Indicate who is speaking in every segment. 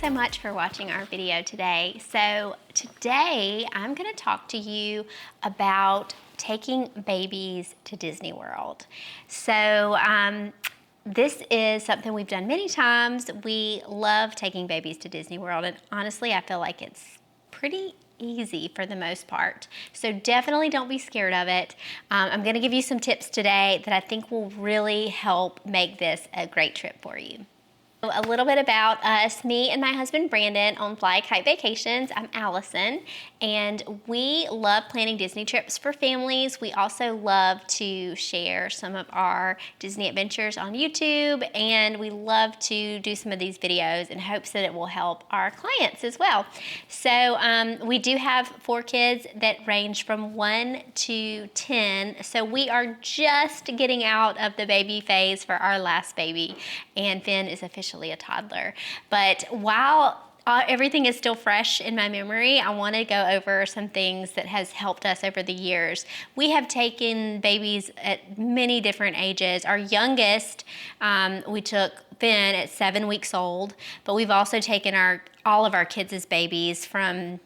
Speaker 1: so much for watching our video today. So today I'm going to talk to you about taking babies to Disney World. So this is something we've done many times. We love taking babies to Disney World, and honestly I feel like it's pretty easy for the most part. So definitely don't be scared of it. I'm going to give you some tips today that I think will really help make this a great trip for you. A little bit about us. Me and my husband Brandon own Fly Kite Vacations. I'm Allison, and we love planning Disney trips for families. We also love to share some of our Disney adventures on YouTube, and we love to do some of these videos in hopes that it will help our clients as well. So we do have 4 kids that range from 1 to 10. So we are just getting out of the baby phase for our last baby, and Finn is officially a toddler. But while everything is still fresh in my memory, I want to go over some things that has helped us over the years. We have taken babies at many different ages. Our youngest, we took Finn at 7 weeks old, but we've also taken all of our kids as babies from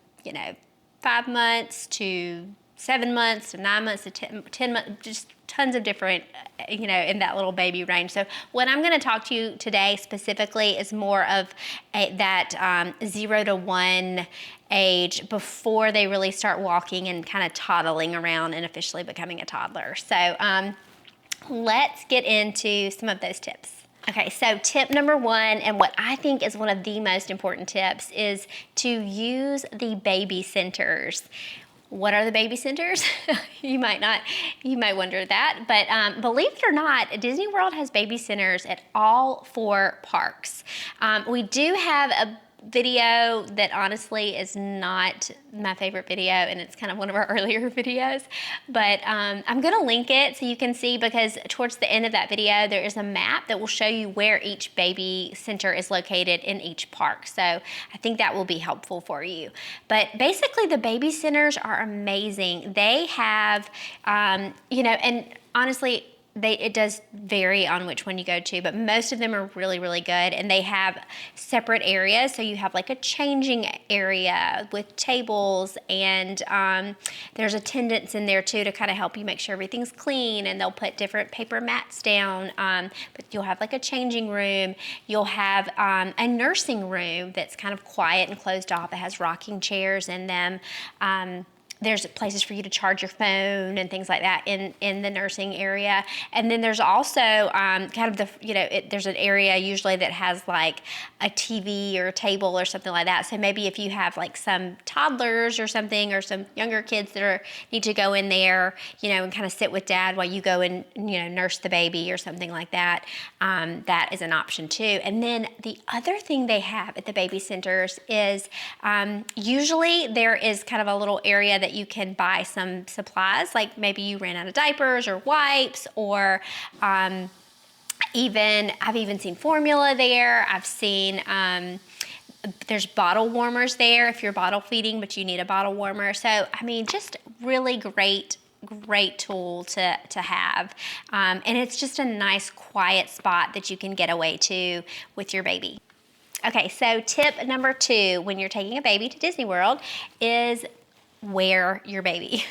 Speaker 1: 5 months to 7 months to 9 months to 10 months, just tons of different, in that little baby range. So what I'm going to talk to you today specifically is more of that 0 to 1 age before they really start walking and kind of toddling around and officially becoming a toddler. So let's get into some of those tips. Okay, so tip number 1, and what I think is one of the most important tips, is to use the baby centers. What are the baby centers? You might wonder that, but believe it or not, Disney World has baby centers at all 4 parks. We do have a video that honestly is not my favorite video, and it's kind of one of our earlier videos, but I'm gonna link it so you can see, because towards the end of that video there is a map that will show you where each baby center is located in each park. So I think that will be helpful for you. But basically the baby centers are amazing. They have and honestly it does vary on which one you go to, but most of them are really, really good, and they have separate areas. So you have like a changing area with tables, and there's attendants in there too to kind of help you make sure everything's clean, and they'll put different paper mats down, but you'll have like a changing room. You'll have a nursing room that's kind of quiet and closed off. It has rocking chairs in them. There's places for you to charge your phone and things like that in the nursing area. And then there's also kind of there's an area usually that has like a TV or a table or something like that. So maybe if you have like some toddlers or something, or some younger kids that need to go in there, and kind of sit with dad while you go and, nurse the baby or something like that, that is an option too. And then the other thing they have at the baby centers is usually there is kind of a little area that you can buy some supplies, like maybe you ran out of diapers or wipes, or I've even seen formula there. I've seen there's bottle warmers there if you're bottle feeding but you need a bottle warmer. So I mean, just really great tool to have, and it's just a nice quiet spot that you can get away to with your baby. Okay, so tip number 2 when you're taking a baby to Disney World is wear your baby.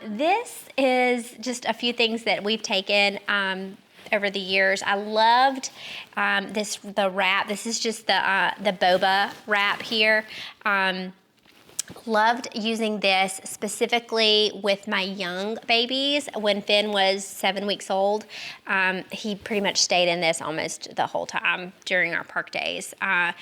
Speaker 1: This is just a few things that we've taken over the years. I loved the wrap. This is just the boba wrap here. Loved using this specifically with my young babies. When Finn was 7 weeks old, he pretty much stayed in this almost the whole time during our park days. I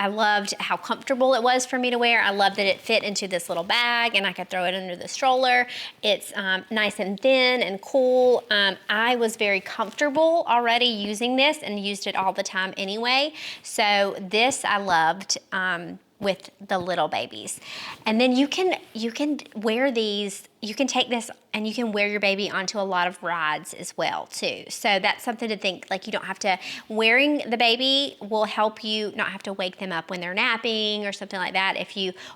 Speaker 1: loved how comfortable it was for me to wear. I loved that it fit into this little bag and I could throw it under the stroller. It's nice and thin and cool. I was very comfortable already using this and used it all the time anyway. So this I loved. With the little babies. And then you can wear these, you can take this and you can wear your baby onto a lot of rides as well too. So that's something to think, like you don't have to, wearing the baby will help you not have to wake them up when they're napping or something like that.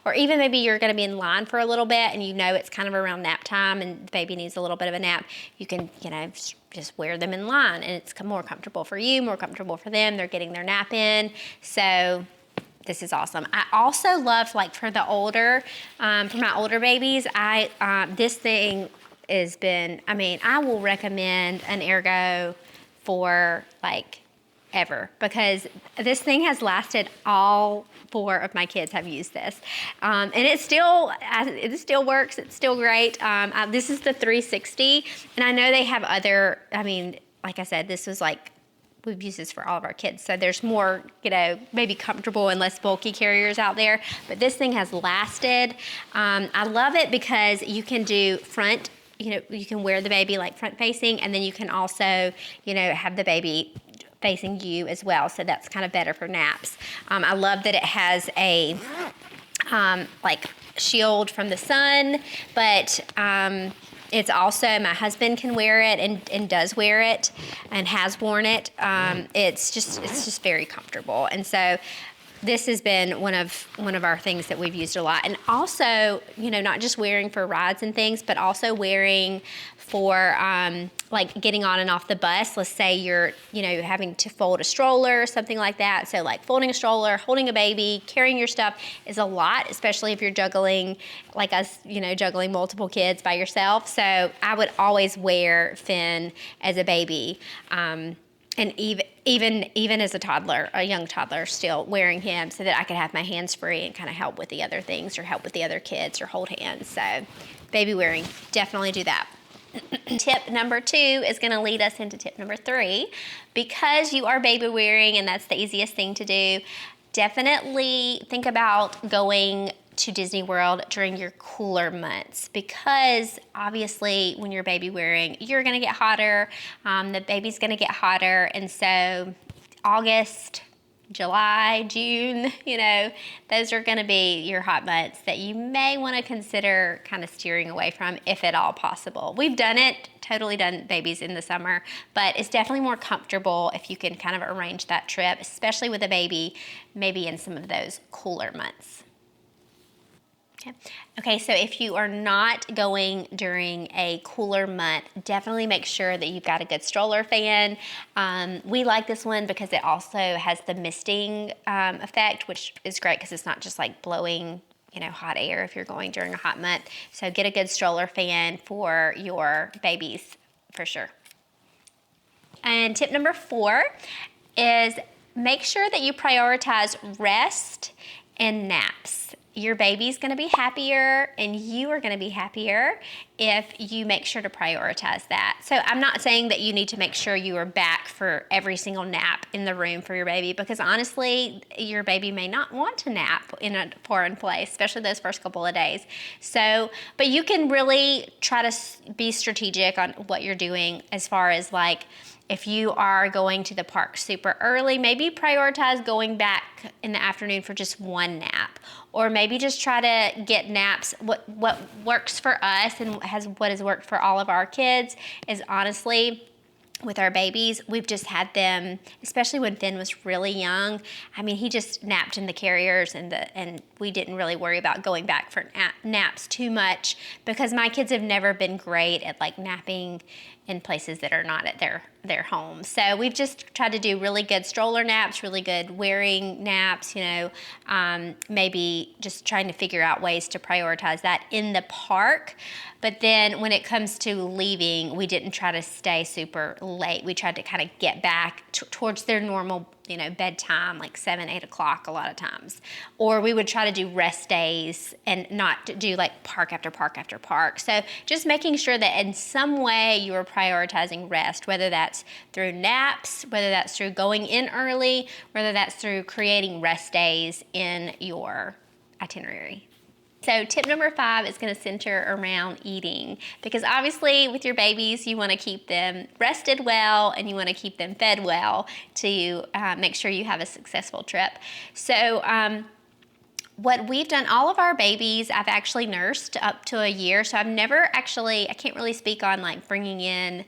Speaker 1: Or even maybe you're gonna be in line for a little bit and it's kind of around nap time and the baby needs a little bit of a nap, you can, just wear them in line and it's more comfortable for you, more comfortable for them. They're getting their nap in. So this is awesome. I also love, like, for my older babies, this thing has been, I mean, I will recommend an Ergo for, like, ever, because this thing has lasted. All 4 of my kids have used this, and it still works. It's still great. This is the 360, and I know they have other, I mean, like I said, this was like, we've used this for all of our kids, so there's more, maybe comfortable and less bulky carriers out there, but this thing has lasted. I love it because you can do front, you can wear the baby like front facing, and then you can also, have the baby facing you as well, so that's kind of better for naps. I love that it has a like shield from the sun, but it's also, my husband can wear it and does wear it and has worn it. It's just very comfortable, and so this has been one of our things that we've used a lot. And also, not just wearing for rides and things, but also wearing for like getting on and off the bus. Let's say you're, having to fold a stroller or something like that. So like folding a stroller, holding a baby, carrying your stuff is a lot, especially if you're juggling, like us, juggling multiple kids by yourself. So I would always wear Finn as a baby. And even as a young toddler, still wearing him so that I could have my hands free and kind of help with the other things, or help with the other kids, or hold hands. So baby wearing, definitely do that. Tip number 2 is going to lead us into tip number 3. Because you are baby wearing, and that's the easiest thing to do, definitely think about going to Disney World during your cooler months, because obviously when you're baby wearing, you're going to get hotter, the baby's going to get hotter, and so August, July, June, those are going to be your hot months that you may want to consider kind of steering away from, if at all possible. We've totally done babies in the summer, but it's definitely more comfortable if you can kind of arrange that trip, especially with a baby, maybe in some of those cooler months. Okay, so if you are not going during a cooler month, definitely make sure that you've got a good stroller fan. We like this one because it also has the misting effect, which is great because it's not just like blowing, hot air if you're going during a hot month. So get a good stroller fan for your babies for sure. And tip number 4 is make sure that you prioritize rest and naps. Your baby's going to be happier, and you are going to be happier if you make sure to prioritize that. So I'm not saying that you need to make sure you are back for every single nap in the room for your baby, because honestly, your baby may not want to nap in a foreign place, especially those first couple of days. So, but you can really try to be strategic on what you're doing, as far as like, if you are going to the park super early, maybe prioritize going back in the afternoon for just one nap. Or maybe just try to get naps. What works for us and what has worked for all of our kids is, honestly, with our babies, we've just had them, especially when Finn was really young. I mean, he just napped in the carriers, and we didn't really worry about going back for naps too much, because my kids have never been great at like napping in places that are not at their home. So we've just tried to do really good stroller naps, really good wearing naps, maybe just trying to figure out ways to prioritize that in the park. But then when it comes to leaving, we didn't try to stay super late. We tried to kind of get back towards their normal, bedtime, like 7, 8 o'clock a lot of times. Or we would try to do rest days and not do like park after park after park. So just making sure that in some way you are prioritizing rest, whether that's through naps, whether that's through going in early, whether that's through creating rest days in your itinerary. So tip number 5 is going to center around eating, because obviously with your babies, you want to keep them rested well and you want to keep them fed well to make sure you have a successful trip. So what we've done, all of our babies, I've actually nursed up to a year. So I can't really speak on like bringing in,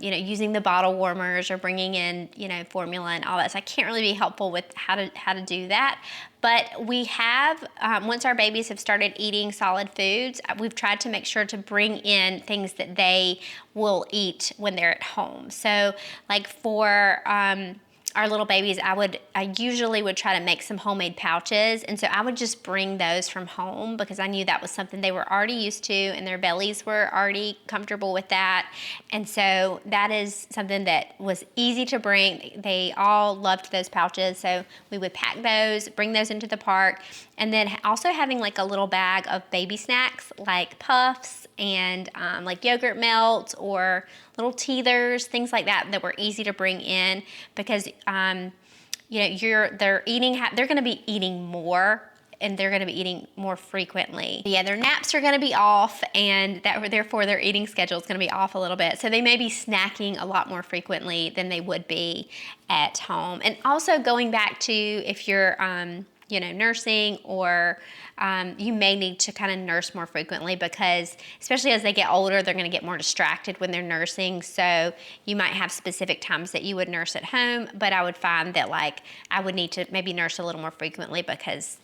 Speaker 1: using the bottle warmers or bringing in, formula and all that. So I can't really be helpful with how to do that. But we have, once our babies have started eating solid foods, we've tried to make sure to bring in things that they will eat when they're at home. So like for our little babies, I usually would try to make some homemade pouches. And so I would just bring those from home because I knew that was something they were already used to and their bellies were already comfortable with that. And so that is something that was easy to bring. They all loved those pouches. So we would pack those, bring those into the park. And then also having like a little bag of baby snacks like puffs and like yogurt melts or little teethers, things like that that were easy to bring in because you know they're going to be eating more and they're going to be eating more frequently. Yeah, their naps are going to be off and therefore their eating schedule is going to be off a little bit. So they may be snacking a lot more frequently than they would be at home. And also going back to if you're you know, nursing or you may need to kind of nurse more frequently because especially as they get older, they're going to get more distracted when they're nursing. So you might have specific times that you would nurse at home, but I would find that like I would need to maybe nurse a little more frequently because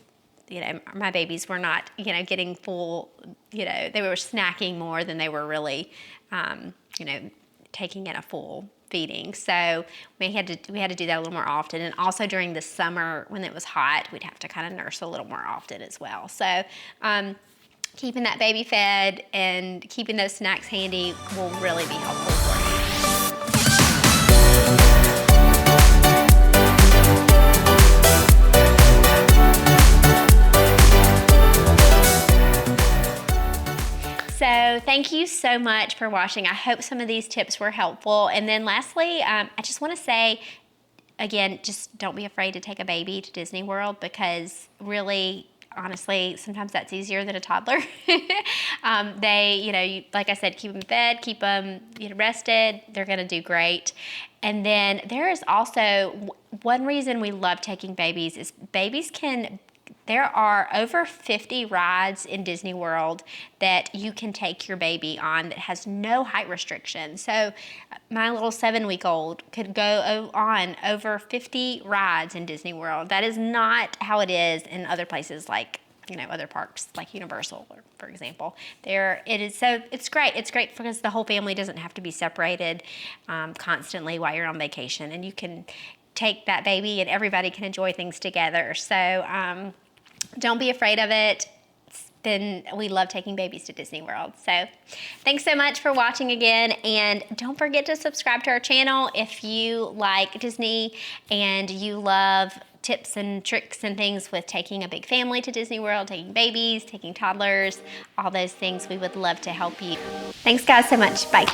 Speaker 1: you know, my babies were not, you know, getting full, you know, they were snacking more than they were really, you know, taking in a full feeding. So we had to do that a little more often. And also during the summer when it was hot, we'd have to kind of nurse a little more often as well. So keeping that baby fed and keeping those snacks handy will really be helpful for you. So thank you so much for watching. I hope some of these tips were helpful. And then lastly, I just want to say, again, just don't be afraid to take a baby to Disney World because really, honestly, sometimes that's easier than a toddler. They, you know, like I said, keep them fed, keep them rested. They're going to do great. And then there is also one reason we love taking babies is there are over 50 rides in Disney World that you can take your baby on that has no height restriction. So my little 7-week-old could go on over 50 rides in Disney World. That is not how it is in other places like, you know, other parks like Universal, for example. It's great. It's great because the whole family doesn't have to be separated constantly while you're on vacation, and you can take that baby and everybody can enjoy things together. So don't be afraid of it. We love taking babies to Disney World. So thanks so much for watching again. And don't forget to subscribe to our channel if you like Disney and you love tips and tricks and things with taking a big family to Disney World, taking babies, taking toddlers, all those things. We would love to help you. Thanks guys so much. Bye.